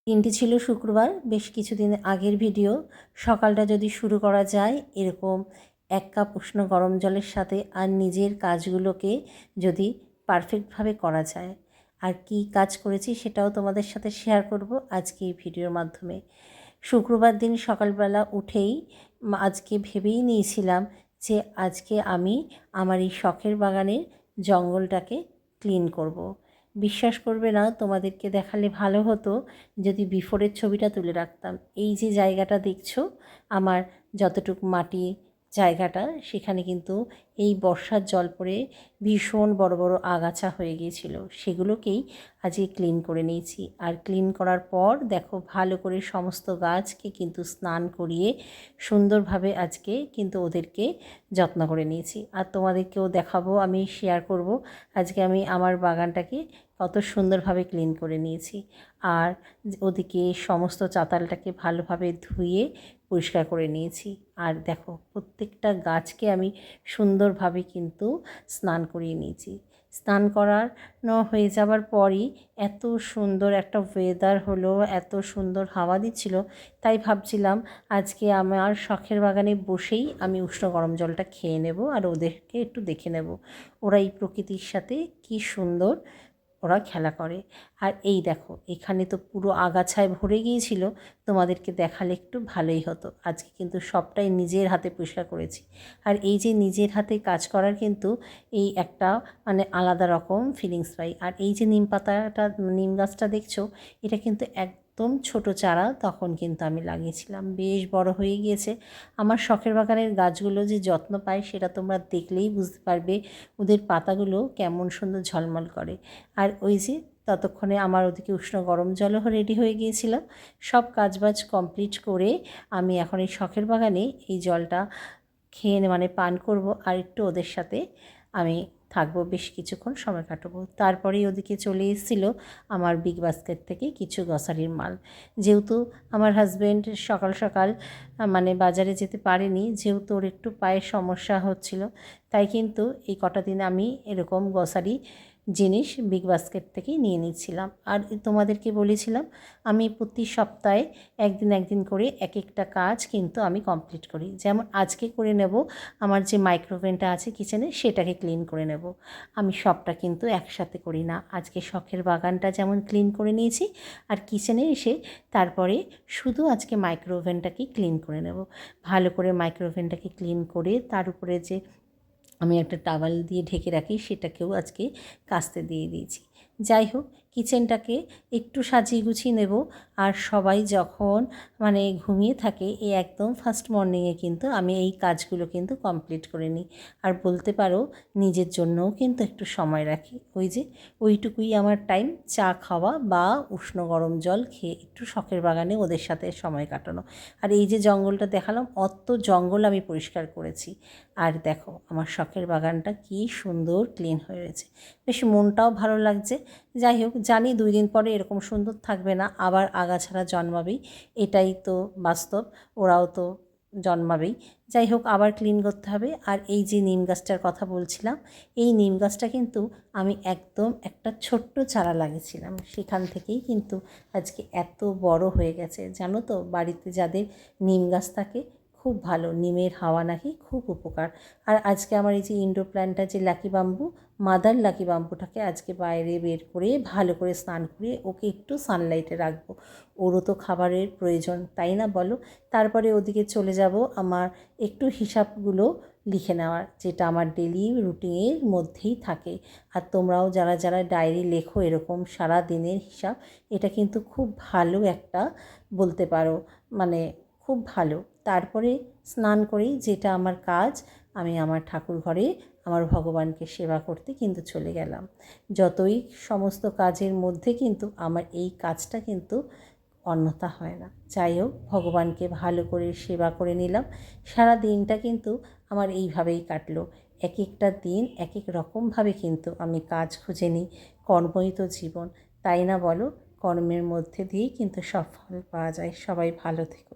দিনটি ছিল শুক্রবার, বেশ কিছুদিন আগের ভিডিও। সকালটা যদি শুরু করা যায় এরকম 1 কাপ উষ্ণ গরম জলের সাথে, আর নিজের কাজগুলোকে যদি পারফেক্টভাবে করা যায়, আর কি কাজ করেছি সেটাও তোমাদের সাথে শেয়ার করব আজকে এই ভিডিওর মাধ্যমে। শুক্রবার দিন সকালবেলা উঠেই আজকে ভেবেই নিয়েছিলাম যে আজকে আমি আমার এই শখের বাগানের জঙ্গলটাকে ক্লিন করব। বিশ্বাস করবে না, তোমাদেরকে দেখালে ভালো হতো যদি বিফোরের ছবিটা তুলে রাখতাম। এই যে জায়গাটা দেখছো, আমার যতটুকু মাটি জায়গাটা, সেখানে কিন্তু এই বর্ষার জল পড়ে ভীষণ বড় বড় আগাছা হয়ে গিয়েছিল। সেগুলোকেই আজকে ক্লিন করে নিয়েছি। আর ক্লিন করার পর দেখো, ভালো করে সমস্ত গাছকে কিন্তু স্নান করিয়ে সুন্দরভাবে আজকে কিন্তু ওদেরকে যত্ন করে নিয়েছি। আর তোমাদেরকেও দেখাবো, আমি শেয়ার করব আজকে আমি আমার বাগানটাকে কত সুন্দরভাবে ক্লিন করে নিয়েছি। আর ওদিকে সমস্ত চাতালটাকে ভালোভাবে ধুয়ে পরিষ্কার করে নিয়েছি। আর দেখো, প্রত্যেকটা গাছকে আমি সুন্দরভাবে কিন্তু স্নান করিয়ে নিয়েছি। স্নান করানো হয়ে যাবার পরই এত সুন্দর একটা ওয়েদার হলো, এত সুন্দর হাওয়া দিচ্ছিল, তাই ভাবছিলাম আজকে আমার শখের বাগানে বসেই আমি উষ্ণ গরম জলটা খেয়ে নেব আর ওদেরকে একটু দেখে নেব ওরা এই প্রকৃতির সাথে কি সুন্দর ওরা খেলা করে। আর এই দেখো, এখানে তো পুরো আগাছায় ভরে গিয়েছিল, তোমাদেরকে দেখালে একটু ভালোই হতো। আজকে কিন্তু সবটাই নিজের হাতে পরিষ্কার করেছি। আর এই যে নিজের হাতে কাজ করার কিন্তু এই একটা মানে আলাদা রকম ফিলিংস পাই। আর এই যে নিম পাতাটা, নিম গাছটা দেখছো, এটা কিন্তু একদম ছোট চারা তখন কিন্তু আমি লাগিয়েছিলাম, বেশ বড় হয়ে গিয়েছে। আমার শখের বাগানের গাছগুলো যে যত্ন পায় সেটা তোমরা দেখলেই বুঝতে পারবে, ওদের পাতাগুলো কেমন সুন্দর ঝলমল করে। আর ওই যে ততক্ষণে আমার ওদিকে উষ্ণ গরম জলও রেডি হয়ে গিয়েছিল। সব কাজবাজ কমপ্লিট করে আমি এখন এই শখের বাগানে এই জলটা খেয়ে মানে পান করব, আর একটু ওদের সাথে আমি থাকবো, বেশ কিছুক্ষণ সময় কাটাবো। তারপরেই ওদিকে চলে এসেছিলো আমার বিগ বাস্কেট থেকে কিছু গ্রসারির মাল। যেহেতু আমার হাজব্যান্ড সকাল সকাল মানে বাজারে যেতে পারেনি, যেহেতু ওর একটু পায়ের সমস্যা হচ্ছিল, তাই কিন্তু এই কটা দিন আমি এরকম গ্রসারি জিনিস বিগ বাস্কেট থেকেই নিয়ে নিচ্ছিলাম। আর তোমাদেরকে বলেছিলাম আমি প্রতি সপ্তাহে একদিন করে এক একটা কাজ কিন্তু আমি কমপ্লিট করি। যেমন আজকে করে নেব আমার যে মাইক্রোওভেনটা আছে কিচেনে, সেটাকে ক্লিন করে নেব। আমি সবটা কিন্তু একসাথে করি না। আজকে শখের বাগানটা যেমন ক্লিন করে নিয়েছি, আর কিচেনে এসে তারপরে শুধু আজকে মাইক্রোওভেনটাকেই ক্লিন করে নেব। ভালো করে মাইক্রোওভেনটাকে ক্লিন করে তার উপরে যে আমি একটা টাওয়াল দিয়ে ঢেকে রাখি, সেটাকেও আজকে কাচতে দিয়ে দিয়েছি। যাই হোক, কিচেনটাকে একটু সাজিয়ে গুছিয়ে নেব। আর সবাই যখন মানে ঘুমিয়ে থাকে, এই একদম ফার্স্ট মর্নিংয়ে কিন্তু আমি এই কাজগুলো কিন্তু কমপ্লিট করে নিই। আর বলতে পারো নিজের জন্যও কিন্তু একটু সময় রাখি। ওই যে ওইটুকুই আমার টাইম, চা খাওয়া বা উষ্ণ গরম জল খেয়ে একটু শখের বাগানে ওদের সাথে সময় কাটানো। আর এই যে জঙ্গলটা দেখালাম, অত জঙ্গল আমি পরিষ্কার করেছি। আর দেখো আমার শখের বাগানটা কি সুন্দর ক্লিন হয়েছে, বেশ মনটাও ভালো লাগছে। যাই হোক, জানি 2 দিন পরে এরকম সুন্দর থাকবে না, আবার আগাছাড়া জন্মাবেই, এটাই তো বাস্তব, ওরাও তো জন্মাবেই। যাই হোক, আবার ক্লিন করতে হবে। আর এই যে নিম গাছটার কথা বলছিলাম, এই নিম গাছটা কিন্তু আমি একদম একটা ছোট্ট চারা লাগিয়েছিলাম, সেখান থেকেই কিন্তু আজকে এত বড় হয়ে গেছে। জানো তো, বাড়িতে যাদের নিম গাছ থাকে খুব ভালো, নিমের হাওয়া নাকি খুব উপকার। আর আজকে আমার এই যে ইনডোর প্ল্যান্টটা যে লাকি বাম্বু, মাদার লাকি বাম্বুটাকে আজকে বাইরে বের করে ভালো করে স্নান করিয়ে ওকে একটু সানলাইটে রাখবো। ওরও তো খাবারের প্রয়োজন, তাই না বলো? তারপরে ওদিকে চলে যাব আমার একটু হিসাবগুলো লিখে নেওয়ার, যেটা আমার ডেলি রুটিনের মধ্যেই থাকে। আর তোমরাও যারা যারা ডায়েরি লেখো এরকম সারা দিনের হিসাব, এটা কিন্তু খুব ভালো একটা, বলতে পারো মানে খুব ভালো। তারপরে স্নান করেই যেটা আমার কাজ, আমি আমার ঠাকুর ঘরে আমার ভগবানকে সেবা করতে কিন্তু চলে গেলাম। যতই সমস্ত কাজের মধ্যে কিন্তু আমার এই কাজটা কিন্তু অন্যথা হয় না। যাই হোক, ভগবানকে ভালো করে সেবা করে নিলাম। সারা দিনটা কিন্তু আমার এইভাবেই কাটলো। এক একটা দিন এক এক রকমভাবে কিন্তু আমি কাজ খুঁজে নিই। কর্মই তো জীবন, তাই না বলো? কর্মের মধ্যে দিয়েই কিন্তু সব ফল পাওয়া যায়। সবাই ভালো থেকো।